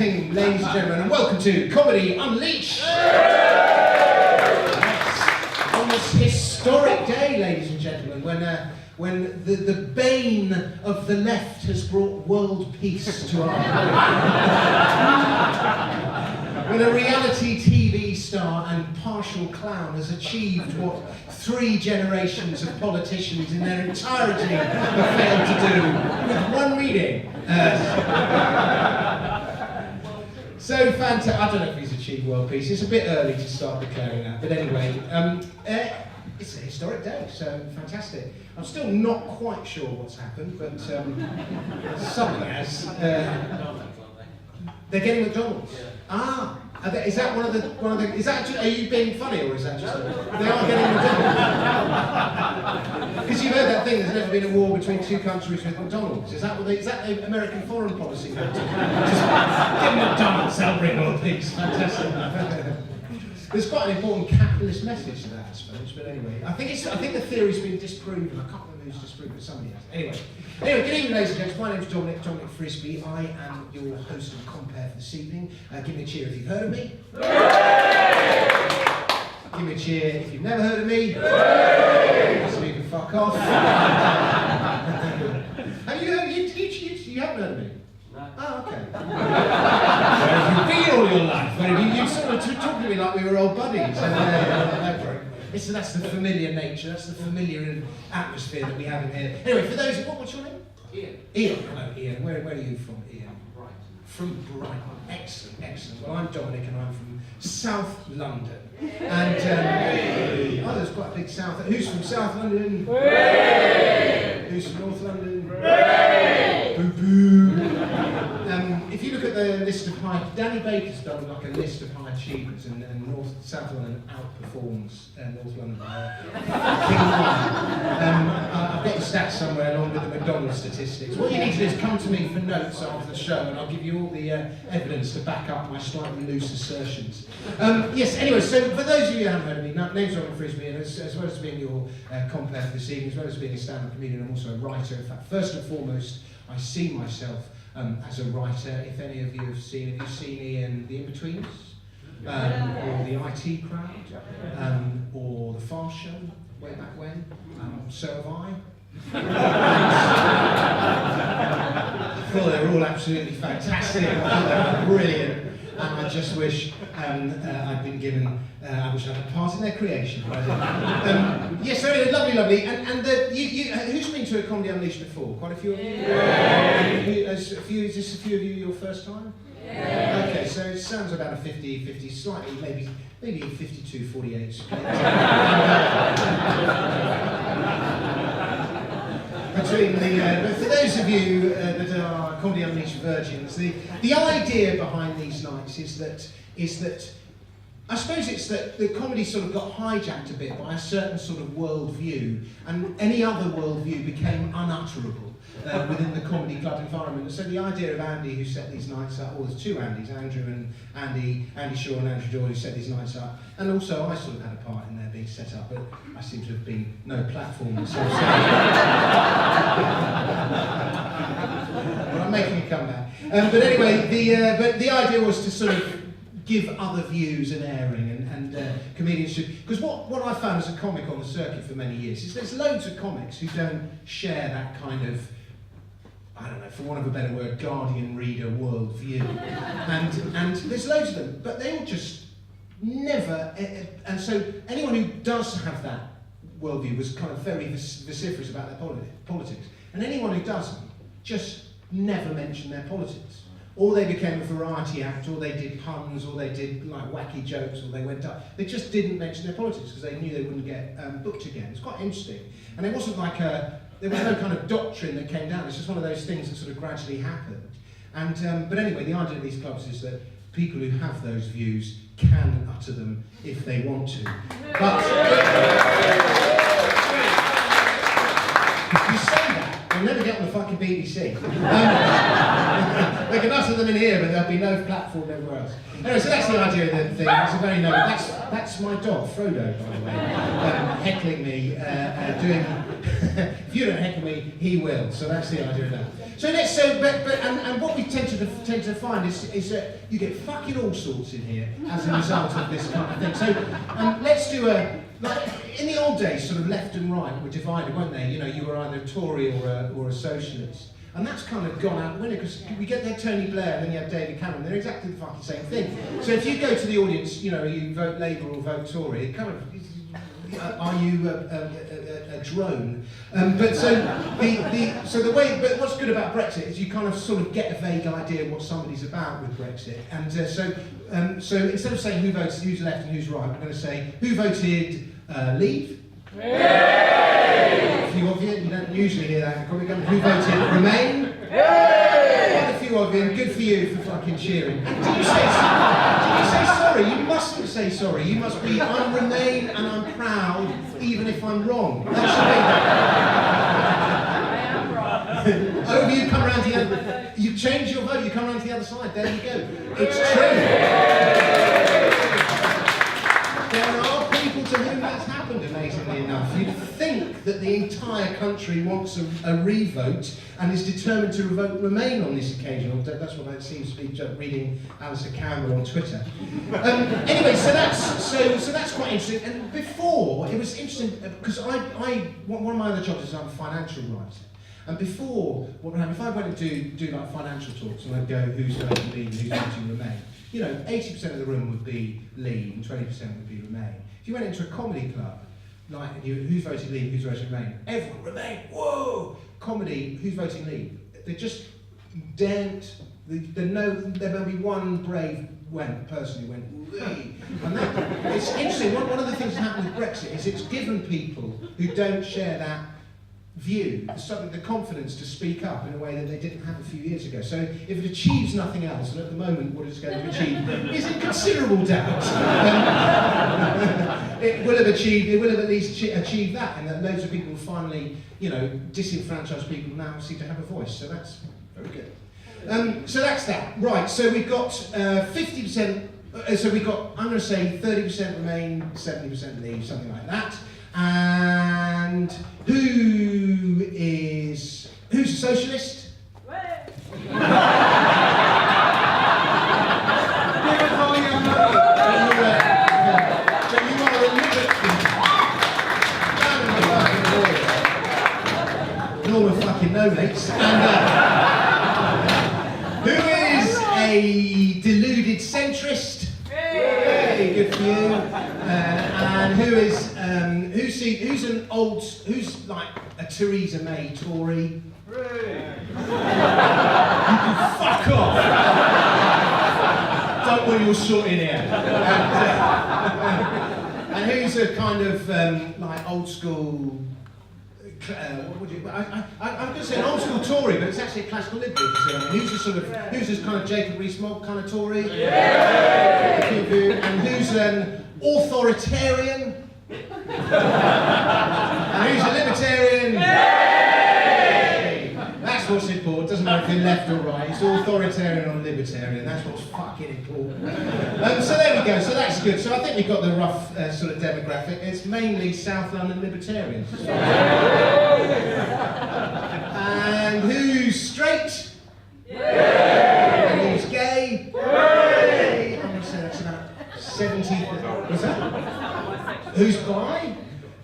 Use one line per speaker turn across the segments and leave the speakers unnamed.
evening, ladies and gentlemen, and welcome to Comedy Unleashed! Yes. On this historic day, ladies and gentlemen, when the bane of the left has brought world peace to our when a reality TV star and partial clown has achieved what 3 generations of politicians in their entirety have failed to do with one reading. So fantastic. I don't know if he's achieved world peace. It's a bit early to start declaring that, but anyway, it's a historic day, so fantastic. I'm still not quite sure what's happened, but something has. They're getting McDonald's. Yeah. Ah, is that one of the? Is that? Are you being funny, or is that just? They are getting McDonald's. Because you've heard that thing. There's never been a war between 2 countries with McDonald's. Is that what? Is that the American foreign policy? Just give McDonald's, they'll bring world peace. Fantastic. There's quite an important capitalist message to that, I suppose. But anyway, I think the theory's been disproven. I can't remember who's disproved, but somebody has. Anyway, good evening, ladies and gents. My name's Dominic Frisby. I am your host of Compare for this evening. Give me a cheer if you've heard of me. Give me a cheer if you've never heard of me. So you can fuck off. Have you heard? You haven't heard of me? Oh, okay. Where have you been all your life? Where have you sort of talking to me like we were old buddies? That's the familiar nature, that's the familiar atmosphere that we have in here. Anyway, for those, what's your name?
Ian.
Ian, hello Ian. Where are you from, Ian?
Brighton.
From Brighton. Excellent. Well, I'm Dominic and I'm from South London. And there's quite a big South. Who's from South London? Who's from North London? Boo-boo. If you look at the list of Danny Baker's done like a list of high achievers, and South London outperforms North London. I've got the stats somewhere along with the McDonald's statistics. What you need to do is come to me for notes after the show, and I'll give you all the evidence to back up my slightly loose assertions. Yes. Anyway, so for those of you who haven't heard of me, name's Dominic Frisby, and as well as being your compere for this evening, as well as being a stand-up comedian, I'm also a writer. In fact, first and foremost, I see myself as a writer. If any of you have seen Ian the In-Betweeners, or the IT Crowd, or the Far Show, way back when, so have I. I thought they were all absolutely fantastic. I thought they were brilliant. And I just wish I'd been given, I wish I'd had part in their creation. Yes, very lovely. And who's been to a Comedy Unleashed before? Quite a few of you? Is this a few of you your first time? Yeah. Okay, so it sounds about a 50-50, slightly, maybe 52-48 split. Between but for those of you that are Comedy Unleashed virgins, the idea behind these nights is that I suppose it's that the comedy sort of got hijacked a bit by a certain sort of worldview, and any other worldview became unutterable within the comedy club environment. And so the idea of Andy, who set these nights up, well, there's 2 Andys, Andrew and Andy Shaw and Andrew Doyle, who set these nights up, and also I sort of had a part in their being set up, but I seem to have been no platform. So well, I'm making a comeback. But anyway, the idea was to sort of give other views an airing, and comedians should, because what I found as a comic on the circuit for many years is there's loads of comics who don't share that kind of, I don't know, for want of a better word, Guardian reader worldview, and there's loads of them, but they all just never, and so anyone who does have that worldview was kind of very vociferous about their politics, and anyone who doesn't just never mentioned their politics. Or they became a variety act, or they did puns, or they did like wacky jokes, or they went up. They just didn't mention their politics because they knew they wouldn't get booked again. It's quite interesting. And it wasn't like there was no kind of doctrine that came down. It's just one of those things that sort of gradually happened. And but anyway, the idea of these clubs is that people who have those views can utter them if they want to. But you say that, they'll never get on the fucking BBC. They can utter them in here, but there'll be no platform everywhere else. Anyway, so that's the idea of the thing. It's a very that's my dog, Frodo, by the way, heckling me, doing if you don't heckle me, he will. So that's the idea of that. And what we tend to find is that you get fucking all sorts in here as a result of this kind of thing. So let's do like in the old days, sort of left and right were divided, weren't they? You know, you were either a Tory or a socialist. And that's kind of gone out the window, because we get there Tony Blair and then you have David Cameron. They're exactly the fucking same thing. So if you go to the audience, you know, you vote Labour or vote Tory, it kind of, are you a drone? But what's good about Brexit is you kind of sort of get a vague idea of what somebody's about with Brexit. And so instead of saying who's left and who's right, I'm going to say who voted Leave. A few of you don't usually hear that. Who voted Remain? Quite a few of you, and good for you for fucking cheering. And did you say sorry? You mustn't say sorry. You must be, I'm Remain and I'm proud, even if I'm wrong. That should be. I am wrong. Oh, you come around the other. You change your vote. You come around to the other side. There you go. It's true. There are people to whom that's happened, amazingly enough. You'd think that the entire country wants a revote and is determined to vote Remain on this occasion. That's what that seems to be, reading Alistair Campbell on Twitter. Anyway, so that's quite interesting. And before, it was interesting, because one of my other jobs is I'm a financial writer. And before, what would happen, if I went and do like financial talks and I'd go, who's voting Leave and who's voting Remain? You know, 80% of the room would be Leave and 20% would be Remain. If you went into a comedy club, like who's voting Leave, who's voting Remain? Everyone, Remain, whoa! Comedy, who's voting Leave? They just daren't, there will be one brave person who went, Leave. And it's interesting, one of the things that happened with Brexit is it's given people who don't share that view, the confidence to speak up in a way that they didn't have a few years ago. So if it achieves nothing else, and at the moment what it's going to achieve is in considerable doubt, it will have at least achieved that, and that loads of people will finally, you know, disenfranchised people now seem to have a voice. So that's very good. So that's that. Right, so we've got 50%, so we've got, I'm going to say 30% Remain, 70% Leave, something like that. And who's a socialist? Normal fucking no mates. And who is a deluded centrist? Hey, good for you. And who's like a Theresa May Tory? You can fuck off. Don't want your short in here. And who's a kind of like old school? What would you? I'm going to say an old school Tory, but it's actually a classical liberal. Who's this kind of Jacob Rees-Mogg kind of Tory? Yeah. And who's an authoritarian? And who's a libertarian? Yay! That's what's important. Doesn't matter if you're left or right. It's authoritarian or libertarian. That's what's fucking important. So there we go. So that's good. So I think we've got the rough sort of demographic. It's mainly South London libertarians. And who's straight? Yay! And who's gay? Yay! I'm going to say that's about 70. What's that? Who's bi?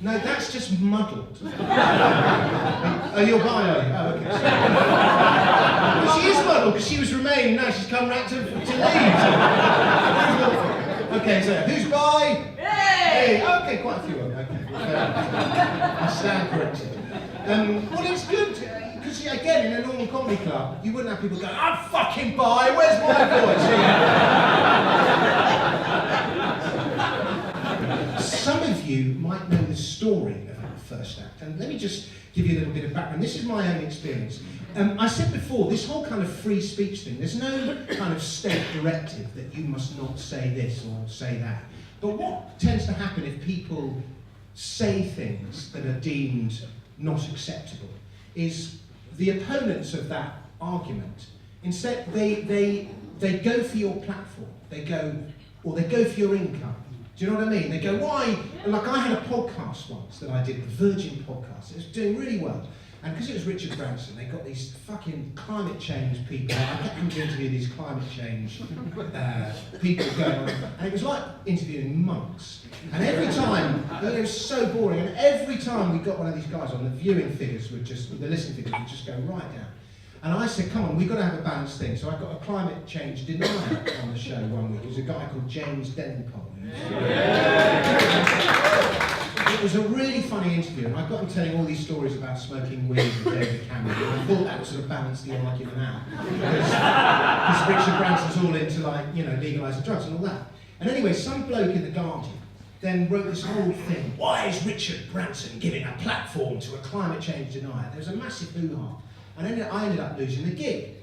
No, that's just muddled. Oh, you're bi, are you? Oh, okay. Well, she is muddled because she was Remain, now she's come round to Leave. Okay, so who's bi? Hey! Okay, quite a few of them. Okay. I stand corrected. Well, it's good, because again, in a normal comedy club, you wouldn't have people going, I'm fucking bi, where's my voice? Some of you might know the story of our first act, and let me just give you a little bit of background. This is my own experience. I said before, this whole kind of free speech thing, there's no kind of state directive that you must not say this or say that. But what tends to happen if people say things that are deemed not acceptable is the opponents of that argument, instead they go for your platform, they go for your income, Do you know what I mean? They go, why? Like I had a podcast once that I did, the Virgin podcast. It was doing really well. And because it was Richard Branson, they got these fucking climate change people. I kept having to interview these climate change people going on. And it was like interviewing monks. And every time, it was so boring. And every time we got one of these guys on, the viewing figures would just, the listening figures would just go right down. And I said, come on, we've got to have a balanced thing. So I got a climate change denier on the show one week. It was a guy called James Denpole. It was a really funny interview, and I got him telling all these stories about smoking weed with David Cameron, and I thought that would sort of balance the argument out. Because Richard Branson's all into, like, you know, legalising drugs and all that. And anyway, some bloke in The Guardian then wrote this whole thing. Why is Richard Branson giving a platform to a climate change denier? There was a massive hoo-ha. And then I ended up losing the gig.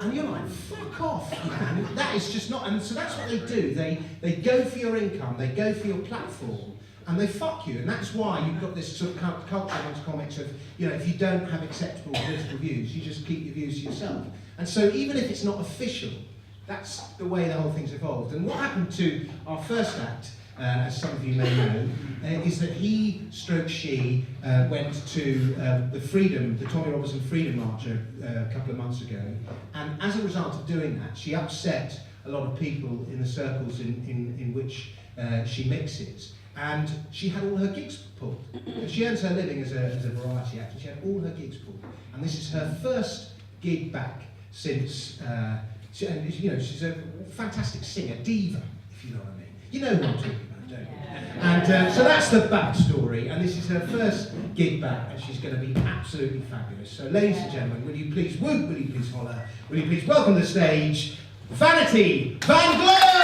And you're like, fuck off, man. That is just not... And so that's what they do. They go for your income, they go for your platform, and they fuck you. And that's why you've got this sort of culture amongst comics of, you know, if you don't have acceptable political views, you just keep your views to yourself. And so even if it's not official, that's the way the whole thing's evolved. And what happened to our first act, as some of you may know, is that she went to the Tommy Robinson Freedom March a couple of months ago, and as a result of doing that, she upset a lot of people in the circles in which she mixes, and she had all her gigs pulled. She earns her living as a variety actor. She had all her gigs pulled, and this is her first gig back since. You know, she's a fantastic singer, diva, if you know what I mean. You know what I'm talking about, don't you? And so that's the backstory, and this is her first gig back, and she's going to be absolutely fabulous. So, ladies and gentlemen, will you please holler, will you please welcome to the stage, Vanity Van Glow!